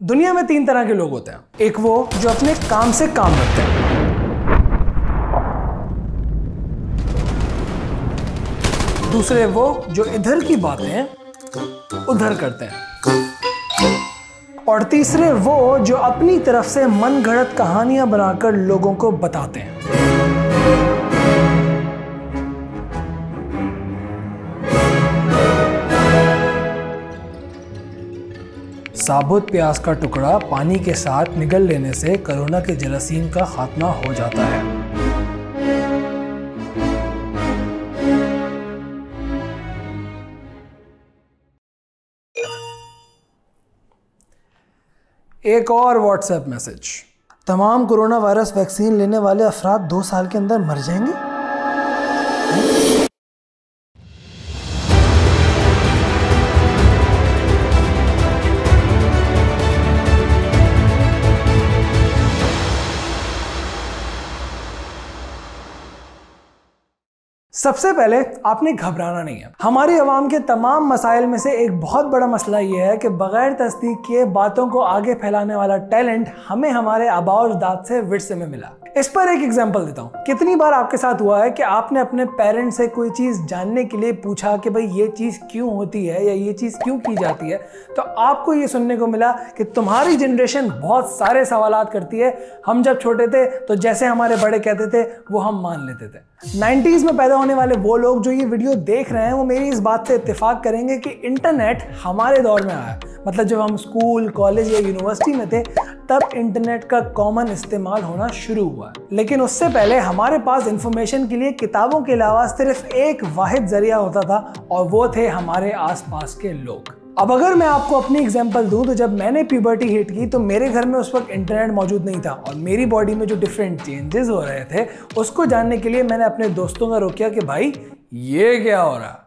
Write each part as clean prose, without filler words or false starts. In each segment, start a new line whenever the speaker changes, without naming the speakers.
दुनिया में 3 तरह के लोग होते हैं। एक वो जो अपने काम से काम रखते हैं, दूसरे वो जो इधर की बातें उधर करते हैं, और तीसरे वो जो अपनी तरफ से मनगढ़ंत कहानियां बनाकर लोगों को बताते हैं। साबुत प्याज का टुकड़ा पानी के साथ निगल लेने से कोरोना के जरासीम का खात्मा हो जाता है। एक और व्हाट्सएप मैसेज, तमाम कोरोना वायरस वैक्सीन लेने वाले अफराद 2 साल के अंदर मर जाएंगे। सबसे पहले आपने घबराना नहीं है। हमारी आवाम के तमाम मसाइल में से एक बहुत बड़ा मसला यह है कि बगैर तस्दीक किए बातों को आगे फैलाने वाला टैलेंट हमें हमारे आबा और अजदाद से विरसे में मिला। इस पर एक एग्जांपल देता हूँ। कितनी बार आपके साथ हुआ है कि आपने अपने पेरेंट्स से कोई चीज़ जानने के लिए पूछा कि भाई ये चीज़ क्यों होती है या ये चीज़ क्यों की जाती है, तो आपको ये सुनने को मिला कि तुम्हारी जनरेशन बहुत सारे सवालात करती है, हम जब छोटे थे तो जैसे हमारे बड़े कहते थे वो हम मान लेते थे। 90s में पैदा होने वाले वो लोग जो ये वीडियो देख रहे हैं वो मेरी इस बात से इत्तेफाक करेंगे कि इंटरनेट हमारे दौर में आया, मतलब जब हम स्कूल, कॉलेज या यूनिवर्सिटी में थे तब इंटरनेट का कॉमन इस्तेमाल होना शुरू हुआ। लेकिन उससे पहले हमारे पास इंफॉर्मेशन के लिए किताबों के अलावा सिर्फ एक वाहिद जरिया होता था और वो थे हमारे आसपास के लोग। अब अगर मैं आपको अपनी एग्जांपल दूं तो जब मैंने प्यूबर्टी हिट की तो मेरे घर में उस वक्त इंटरनेट मौजूद नहीं था और मेरी बॉडी में जो डिफरेंट चेंजेस हो रहे थे उसको जानने के लिए मैंने अपने दोस्तों का रोकिया कि भाई ये क्या हो रहा।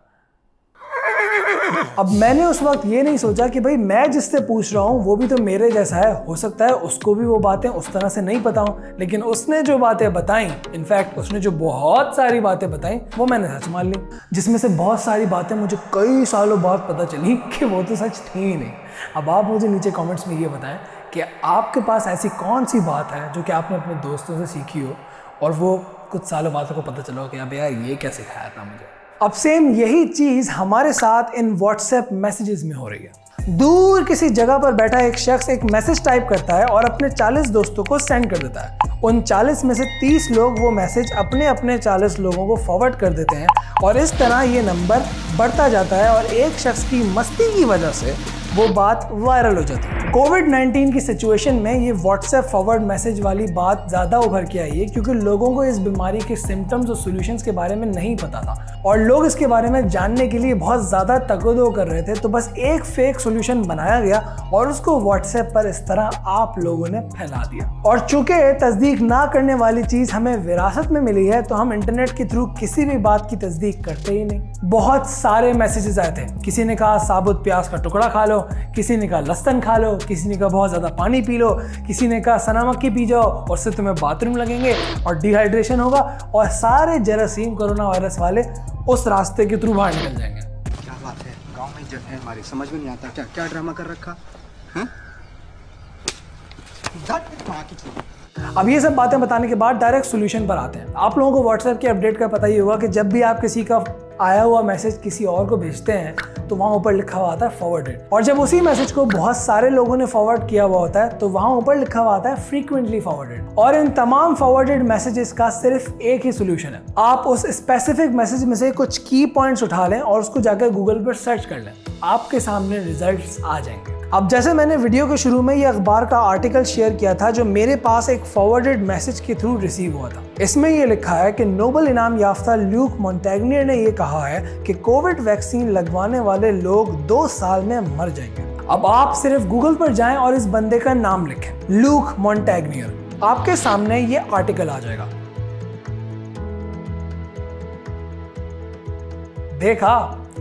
अब मैंने उस वक्त ये नहीं सोचा कि भाई मैं जिससे पूछ रहा हूँ वो भी तो मेरे जैसा है, हो सकता है उसको भी वो बातें उस तरह से नहीं पता हो, लेकिन उसने जो बातें बताई, इनफैक्ट उसने जो बहुत सारी बातें बताई वो मैंने सच मान ली, जिसमें से बहुत सारी बातें मुझे कई सालों बाद पता चली कि वो तो सच थी ही नहीं। अब आप मुझे नीचे कॉमेंट्स में ये बताएं कि आपके पास ऐसी कौन सी बात है जो कि आपने अपने दोस्तों से सीखी हो और वो कुछ सालों बाद को पता चला हो कि अब यार ये क्या सिखाया था मुझे। अब सेम यही चीज़ हमारे साथ इन व्हाट्सएप मैसेजेस में हो रही है। दूर किसी जगह पर बैठा एक शख्स एक मैसेज टाइप करता है और अपने 40 दोस्तों को सेंड कर देता है। उन 40 में से 30 लोग वो मैसेज अपने अपने 40 लोगों को फॉरवर्ड कर देते हैं और इस तरह ये नंबर बढ़ता जाता है और एक शख्स की मस्ती की वजह से वो बात वायरल हो जाती है। कोविड-19 की सिचुएशन में ये व्हाट्सएप फॉरवर्ड मैसेज वाली बात ज़्यादा उभर के आई है क्योंकि लोगों को इस बीमारी के सिम्टम्स और सॉल्यूशंस के बारे में नहीं पता था और लोग इसके बारे में जानने के लिए बहुत ज़्यादा तकदो कर रहे थे, तो बस एक फेक सॉल्यूशन बनाया गया और उसको व्हाट्सएप पर इस तरह आप लोगों ने फैला दिया। और चूंकि तस्दीक ना करने वाली चीज़ हमें विरासत में मिली है तो हम इंटरनेट के थ्रू किसी भी बात की तस्दीक करते ही नहीं। बहुत सारे मैसेजेस आए थे, किसी ने कहा साबुत प्याज का टुकड़ा खा लो, किसी ने कहा लहसुन खा लो, किसी ने कहा बहुत ज़्यादा पानी पी लो, किसी ने कहा सना मक्खी पी जाओ और उससे तुम्हें बाथरूम लगेंगे और डिहाइड्रेशन होगा और सारे जरासीम कोरोना वायरस वाले उस रास्ते के थ्रू बाहर निकल जाएंगे।
क्या बात है, गांव में जट है हमारी, समझ में नहीं आता क्या क्या ड्रामा कर रखा है।
अब ये सब बातें बताने के बाद डायरेक्ट सॉल्यूशन पर आते हैं। आप लोगों को व्हाट्सएप के अपडेट का पता ही होगा कि जब भी आप किसी का आया हुआ मैसेज किसी और को भेजते हैं तो वहाँ ऊपर लिखा हुआ आता है फॉरवर्डेड, और जब उसी मैसेज को बहुत सारे लोगों ने फॉरवर्ड किया हुआ होता है तो वहाँ ऊपर लिखा हुआ आता है फ्रीक्वेंटली फॉरवर्डेड। और इन तमाम फॉरवर्डेड मैसेजेस का सिर्फ एक ही सोल्यूशन है, आप उस स्पेसिफिक मैसेज में से कुछ की पॉइंट्स उठा लें और उसको जाकर गूगल पर सर्च कर लें, आपके सामने रिजल्ट्स आ जाएंगे। अब जैसे मैंने वीडियो के शुरू में ये अखबार का आर्टिकल शेयर किया था जो मेरे पास एक फॉरवर्डेड मैसेज के थ्रू रिसीव हुआ था, इसमें ये लिखा है कि नोबेल इनाम याफ्ता ल्यूक मोंटेग्नियर ने ये कहा है कि कोविड वैक्सीन लगवाने वाले लोग 2 साल में मर जाएंगे। अब आप सिर्फ गूगल पर जाएं और इस बंदे का नाम लिखें, ल्यूक मोंटेग्नियर, आपके सामने ये आर्टिकल आ जाएगा। देखा,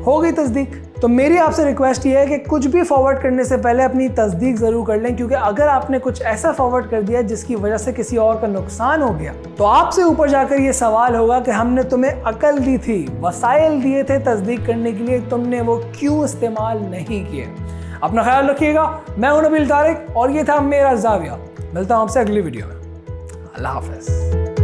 हो गई तस्दीक। तो मेरी आपसे रिक्वेस्ट ये है कि कुछ भी फॉरवर्ड करने से पहले अपनी तस्दीक जरूर कर लें, क्योंकि अगर आपने कुछ ऐसा फॉरवर्ड कर दिया जिसकी वजह से किसी और का नुकसान हो गया तो आपसे ऊपर जाकर ये सवाल होगा कि हमने तुम्हें अकल दी थी, वसाइल दिए थे तस्दीक करने के लिए, तुमने वो क्यों इस्तेमाल नहीं किए। अपना ख्याल रखिएगा। मैं हूं नबील तारिक और ये था मेरा ज़ाविया। मिलता हूं आपसे अगली वीडियो में। अल्लाह हाफ़िज़।